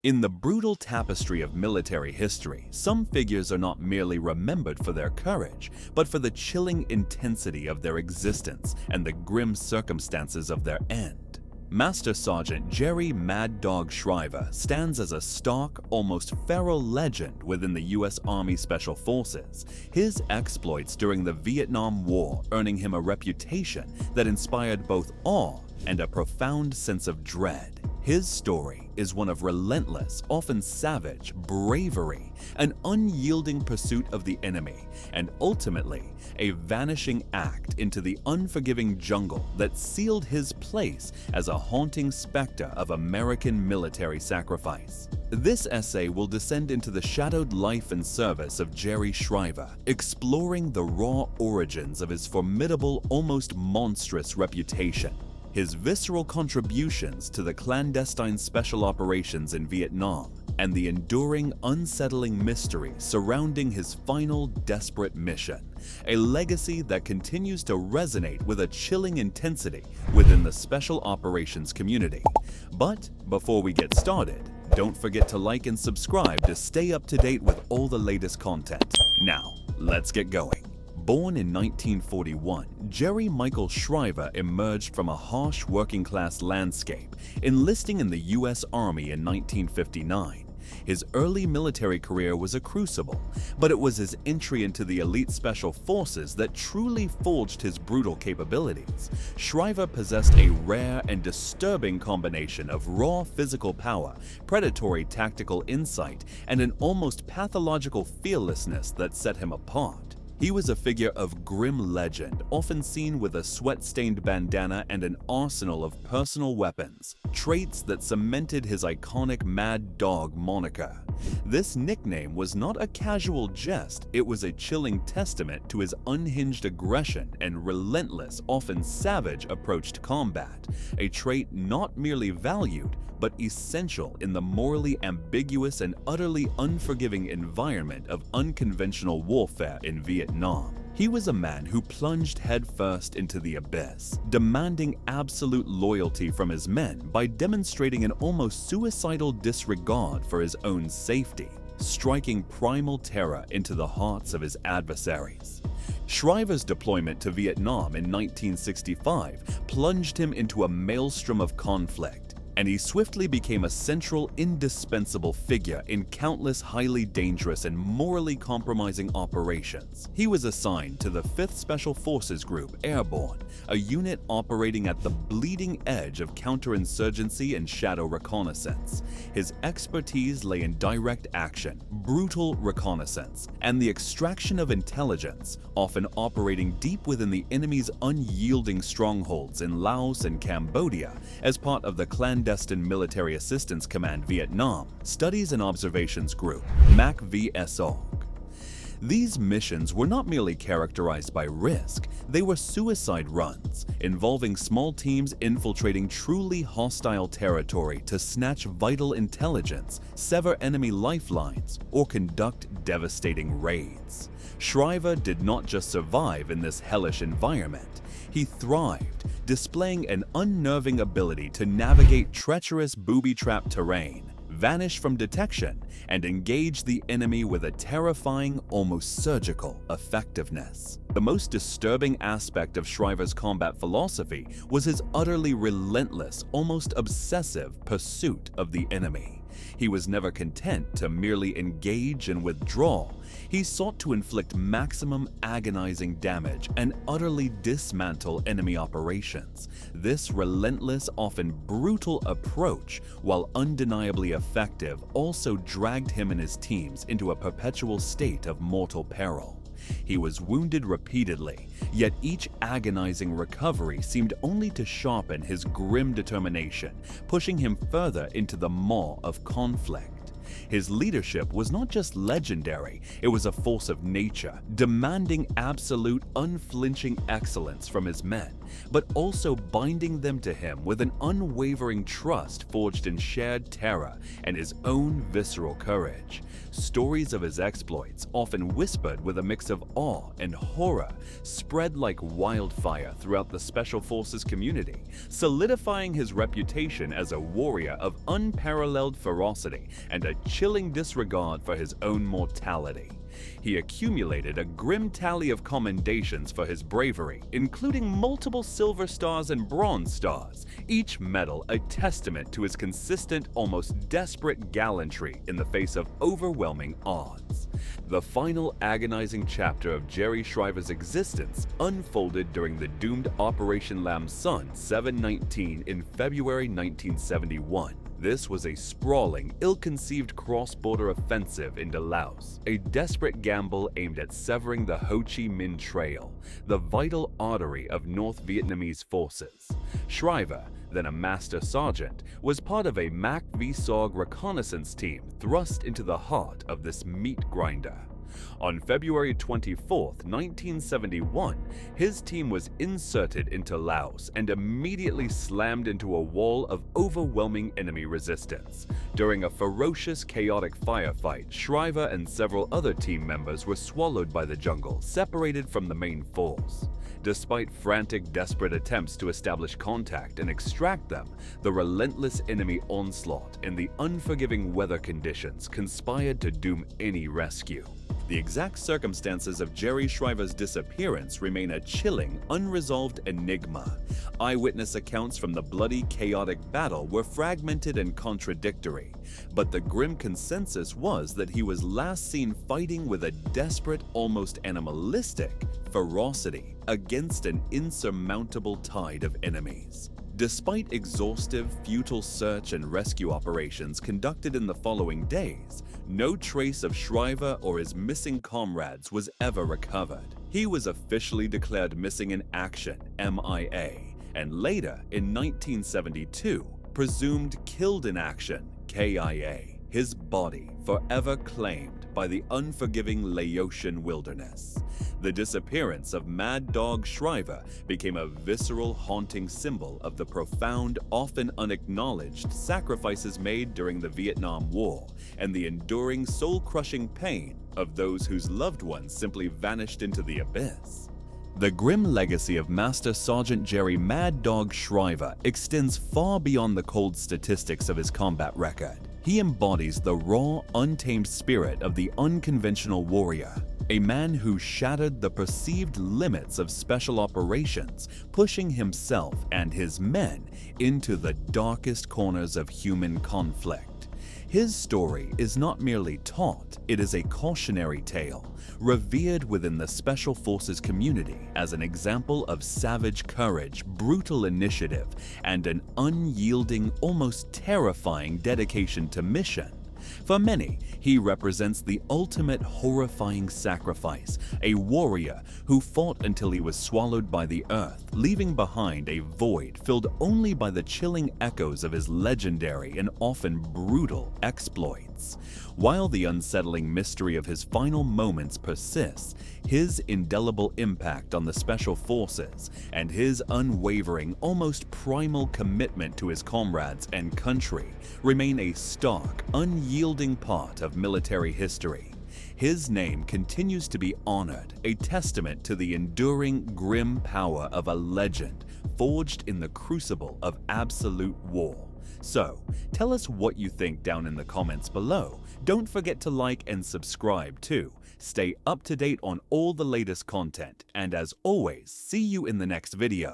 In the brutal tapestry of military history, some figures are not merely remembered for their courage, but for the chilling intensity of their existence and the grim circumstances of their end. Master Sergeant Jerry "Mad Dog" Shriver stands as a stark, almost feral legend within the U.S. Army Special Forces, his exploits during the Vietnam War earning him a reputation that inspired both awe and a profound sense of dread. His story is one of relentless, often savage, bravery, an unyielding pursuit of the enemy, and ultimately a vanishing act into the unforgiving jungle that sealed his place as a haunting specter of American military sacrifice. This essay will descend into the shadowed life and service of Jerry Shriver, exploring the raw origins of his formidable, almost monstrous reputation, his visceral contributions to the clandestine special operations in Vietnam, and the enduring, unsettling mystery surrounding his final desperate mission, a legacy that continues to resonate with a chilling intensity within the special operations community. But before we get started, don't forget to like and subscribe to stay up to date with all the latest content. Now, let's get going. Born in 1941, Jerry Michael Shriver emerged from a harsh working-class landscape, enlisting in the U.S. Army in 1959. His early military career was a crucible, but it was his entry into the elite special forces that truly forged his brutal capabilities. Shriver possessed a rare and disturbing combination of raw physical power, predatory tactical insight, and an almost pathological fearlessness that set him apart. He was a figure of grim legend, often seen with a sweat-stained bandana and an arsenal of personal weapons, traits that cemented his iconic Mad Dog moniker. This nickname was not a casual jest, it was a chilling testament to his unhinged aggression and relentless, often savage approach to combat, a trait not merely valued, but essential in the morally ambiguous and utterly unforgiving environment of unconventional warfare in Vietnam. He was a man who plunged headfirst into the abyss, demanding absolute loyalty from his men by demonstrating an almost suicidal disregard for his own safety, striking primal terror into the hearts of his adversaries. Shriver's deployment to Vietnam in 1965 plunged him into a maelstrom of conflict, and he swiftly became a central, indispensable figure in countless highly dangerous and morally compromising operations. He was assigned to the 5th Special Forces Group Airborne, a unit operating at the bleeding edge of counterinsurgency and shadow reconnaissance. His expertise lay in direct action, brutal reconnaissance, and the extraction of intelligence, often operating deep within the enemy's unyielding strongholds in Laos and Cambodia as part of the clandestine Military Assistance Command Vietnam Studies and Observations Group, MACV-SOG. These missions were not merely characterized by risk, they were suicide runs, involving small teams infiltrating truly hostile territory to snatch vital intelligence, sever enemy lifelines, or conduct devastating raids. Shriver did not just survive in this hellish environment, he thrived, displaying an unnerving ability to navigate treacherous booby-trapped terrain, vanish from detection, and engage the enemy with a terrifying, almost surgical effectiveness. The most disturbing aspect of Shriver's combat philosophy was his utterly relentless, almost obsessive pursuit of the enemy. He was never content to merely engage and withdraw. He sought to inflict maximum agonizing damage and utterly dismantle enemy operations. This relentless, often brutal approach, while undeniably effective, also dragged him and his teams into a perpetual state of mortal peril. He was wounded repeatedly, yet each agonizing recovery seemed only to sharpen his grim determination, pushing him further into the maw of conflict. His leadership was not just legendary, it was a force of nature, demanding absolute, unflinching excellence from his men, but also binding them to him with an unwavering trust forged in shared terror and his own visceral courage. Stories of his exploits, often whispered with a mix of awe and horror, spread like wildfire throughout the Special Forces community, solidifying his reputation as a warrior of unparalleled ferocity and a chilling disregard for his own mortality. He accumulated a grim tally of commendations for his bravery, including multiple silver stars and bronze stars, each medal a testament to his consistent, almost desperate gallantry in the face of overwhelming odds. The final agonizing chapter of Jerry Shriver's existence unfolded during the doomed Operation Lam Son 719 in February 1971. This was a sprawling, ill-conceived cross-border offensive into Laos, a desperate gamble aimed at severing the Ho Chi Minh Trail, the vital artery of North Vietnamese forces. Shriver, then a master sergeant, was part of a Mac V-SOG reconnaissance team thrust into the heart of this meat grinder. On February 24, 1971, his team was inserted into Laos and immediately slammed into a wall of overwhelming enemy resistance. During a ferocious, chaotic firefight, Shriver and several other team members were swallowed by the jungle, separated from the main force. Despite frantic, desperate attempts to establish contact and extract them, the relentless enemy onslaught and the unforgiving weather conditions conspired to doom any rescue. The exact circumstances of Jerry Shriver's disappearance remain a chilling, unresolved enigma. Eyewitness accounts from the bloody, chaotic battle were fragmented and contradictory, but the grim consensus was that he was last seen fighting with a desperate, almost animalistic ferocity against an insurmountable tide of enemies. Despite exhaustive, futile search and rescue operations conducted in the following days, no trace of Shriver or his missing comrades was ever recovered. He was officially declared missing in action, MIA, and later, in 1972, presumed killed in action, KIA, his body forever claimed by the unforgiving Laotian wilderness. The disappearance of Mad Dog Shriver became a visceral, haunting symbol of the profound, often unacknowledged sacrifices made during the Vietnam War and the enduring, soul-crushing pain of those whose loved ones simply vanished into the abyss. The grim legacy of Master Sergeant Jerry Mad Dog Shriver extends far beyond the cold statistics of his combat record. He embodies the raw, untamed spirit of the unconventional warrior, a man who shattered the perceived limits of special operations, pushing himself and his men into the darkest corners of human conflict. His story is not merely taught, it is a cautionary tale, revered within the Special Forces community as an example of savage courage, brutal initiative, and an unyielding, almost terrifying dedication to mission. For many, he represents the ultimate horrifying sacrifice, a warrior who fought until he was swallowed by the earth, leaving behind a void filled only by the chilling echoes of his legendary and often brutal exploits. While the unsettling mystery of his final moments persists, his indelible impact on the Special Forces and his unwavering, almost primal commitment to his comrades and country remain a stark, unyielding part of military history. His name continues to be honored, a testament to the enduring, grim power of a legend forged in the crucible of absolute war. So, tell us what you think down in the comments below. Don't forget to like and subscribe too. Stay up to date on all the latest content, and as always, see you in the next video.